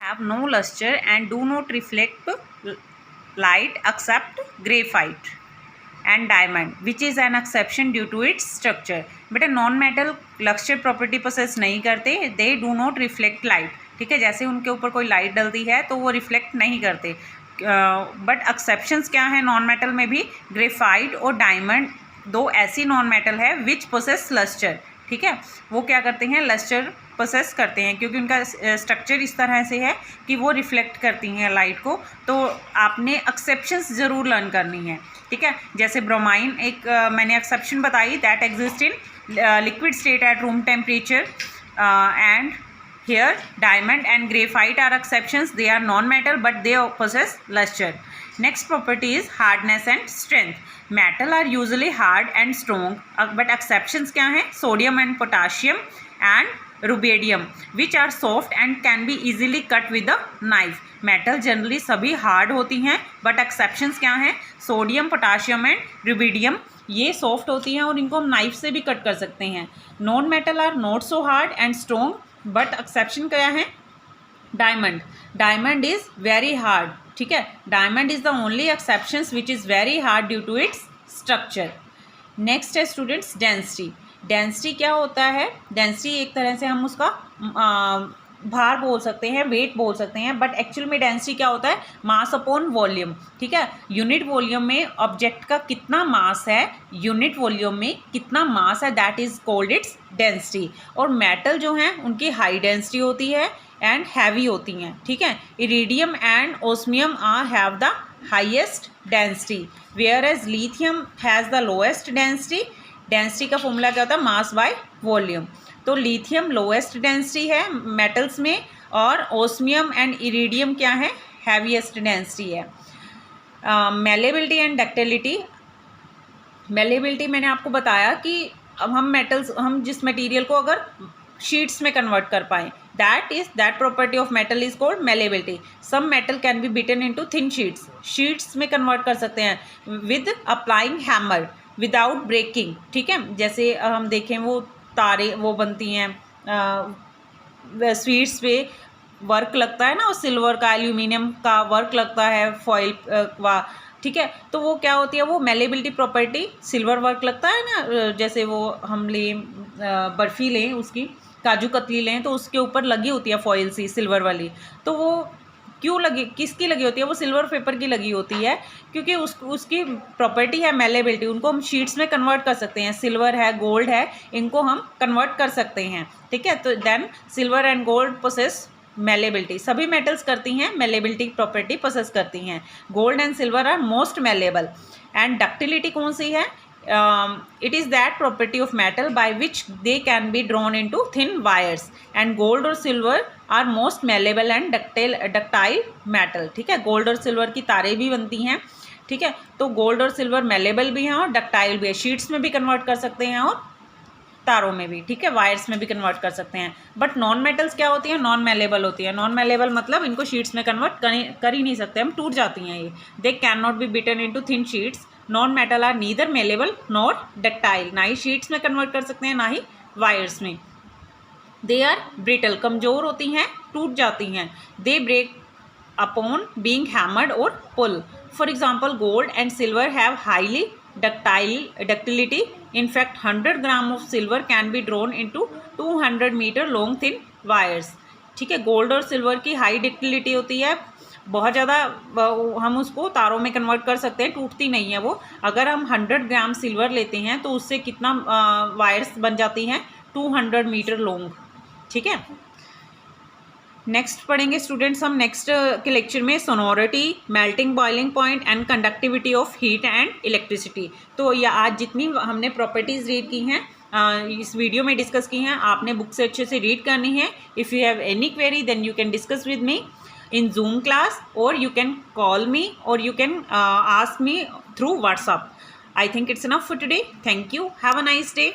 have no luster and do not reflect light except graphite and diamond, which is an exception due to its structure. बेटा non metal लक्ष्य property possess नहीं करते, they do not reflect light. ठीक है, जैसे उनके ऊपर कोई लाइट डलती है तो वो रिफ्लेक्ट नहीं करते. बट एक्सेप्शंस क्या है नॉन मेटल में भी? ग्रेफाइट और डायमंड दो ऐसी नॉन मेटल है विच पोसेस लस्टर. ठीक है, वो क्या करते हैं? लस्टर पोसेस करते हैं क्योंकि उनका स्ट्रक्चर इस तरह से है कि वो रिफ्लेक्ट करती हैं लाइट को. तो आपने एक्सेप्शंस ज़रूर लर्न करनी है. ठीक है, जैसे ब्रोमाइन एक मैंने एक्सेप्शन बताई, that exist in liquid state at room temperature. And here diamond and graphite are exceptions, they are non metal but they possess luster. Next property is hardness and strength. Metal are usually hard and strong, but exceptions क्या हैं? sodium and potassium and rubidium which are soft and can be easily cut with a knife. metal generally सभी hard होती हैं but exceptions क्या हैं? sodium, potassium and rubidium ये soft होती हैं और इनको हम नाइफ से भी कट कर सकते हैं. Non metal are not so hard and strong but exception क्या है? Diamond. Diamond is very hard. ठीक है, diamond is the only exceptions which is very hard due to its structure. Next है स्टूडेंट्स डेंसिटी. डेंसिटी क्या होता है? Density एक तरह से हम उसका भार बोल सकते हैं, वेट बोल सकते हैं, बट एक्चुअल में डेंसिटी क्या होता है? Mass upon volume. ठीक है, यूनिट वॉल्यूम में ऑब्जेक्ट का कितना मास है, यूनिट वॉल्यूम में कितना मास है, that is called its density. और मेटल जो हैं उनकी हाई डेंसिटी होती है एंड हैवी होती हैं. ठीक है, iridium and osmium are have the highest density whereas lithium has the lowest density. Density का फॉर्मूला क्या होता है? Mass by volume. तो लिथियम लोएस्ट डेंसिटी है मेटल्स में और ओस्मियम एंड इरिडियम क्या है? हैवीएस्ट डेंसिटी है. Malleability and ductility. मेलेबिलिटी मैंने आपको बताया कि अब हम जिस मटेरियल को अगर शीट्स में कन्वर्ट कर पाएँ, that property of metal is called malleability. Some metal can be beaten into thin sheets में कन्वर्ट कर सकते हैं with applying hammer without breaking. ठीक है, जैसे हम देखें वो तारे वो बनती हैं स्वीट्स पे वर्क लगता है ना, वो सिल्वर का एल्यूमिनियम का वर्क लगता है फॉइल का. ठीक है, तो वो क्या होती है? वो मेलेबिलिटी प्रॉपर्टी, सिल्वर वर्क लगता है ना, जैसे वो हम लें बर्फ़ी लें, उसकी काजू कतली लें तो उसके ऊपर लगी होती है फॉइल सी सिल्वर वाली. तो वो क्यों लगी, किसकी लगी होती है? वो सिल्वर पेपर की लगी होती है क्योंकि उसकी प्रॉपर्टी है मेलेबिलिटी. उनको हम शीट्स में कन्वर्ट कर सकते हैं. सिल्वर है, गोल्ड है, इनको हम कन्वर्ट कर सकते हैं. ठीक है, तो then silver and gold possess malleability. सभी मेटल्स करती हैं मेलेबिलिटी प्रॉपर्टी पोसेस करती हैं. Gold and silver are most malleable. And ductility कौन सी है? it is that property of metal by which they can be drawn into thin wires, and gold और silver are most malleable and ductile metal. ठीक है, gold और silver की तारें भी बनती हैं. ठीक है, तो गोल्ड और सिल्वर मेलेबल भी हैं और डक्टाइल भी है. शीट्स में भी कन्वर्ट कर सकते हैं और तारों में भी. ठीक है, वायर्स में भी कन्वर्ट कर सकते हैं. बट नॉन मेटल्स क्या होती हैं? नॉन मेलेबल होती है. नॉन मेलेबल मतलब इनको शीट्स में कन्वर्ट कर ही नहीं सकते हम, टूट जाती हैं ये. They can not be beaten into thin sheets. Non metal are neither malleable nor ductile. ना ही शीट्स में कन्वर्ट कर सकते हैं ना ही वायर्स में. दे आर ब्रिटल, कमज़ोर होती हैं, टूट जाती हैं. They break upon being hammered और pull. For example gold and silver have highly ductility. In fact 100 gram of silver can be drawn into 200 meter long thin wires. ठीक है, गोल्ड और सिल्वर की हाई डक्टिलिटी होती है, बहुत ज़्यादा हम उसको तारों में कन्वर्ट कर सकते हैं, टूटती नहीं है वो. अगर हम 100 ग्राम सिल्वर लेते हैं तो उससे कितना वायर्स बन जाती हैं? 200 मीटर लॉन्ग. ठीक है, नेक्स्ट पढ़ेंगे स्टूडेंट्स हम नेक्स्ट के लेक्चर में sonority, melting boiling point and conductivity of heat and electricity. तो ये आज जितनी हमने प्रॉपर्टीज़ रीड की हैं इस वीडियो में डिस्कस की हैं, आपने बुक से अच्छे से रीड करनी है. If you have any query then you can discuss with me in Zoom class, or you can call me, or you can ask me through WhatsApp. I think it's enough for today. Thank you. Have a nice day.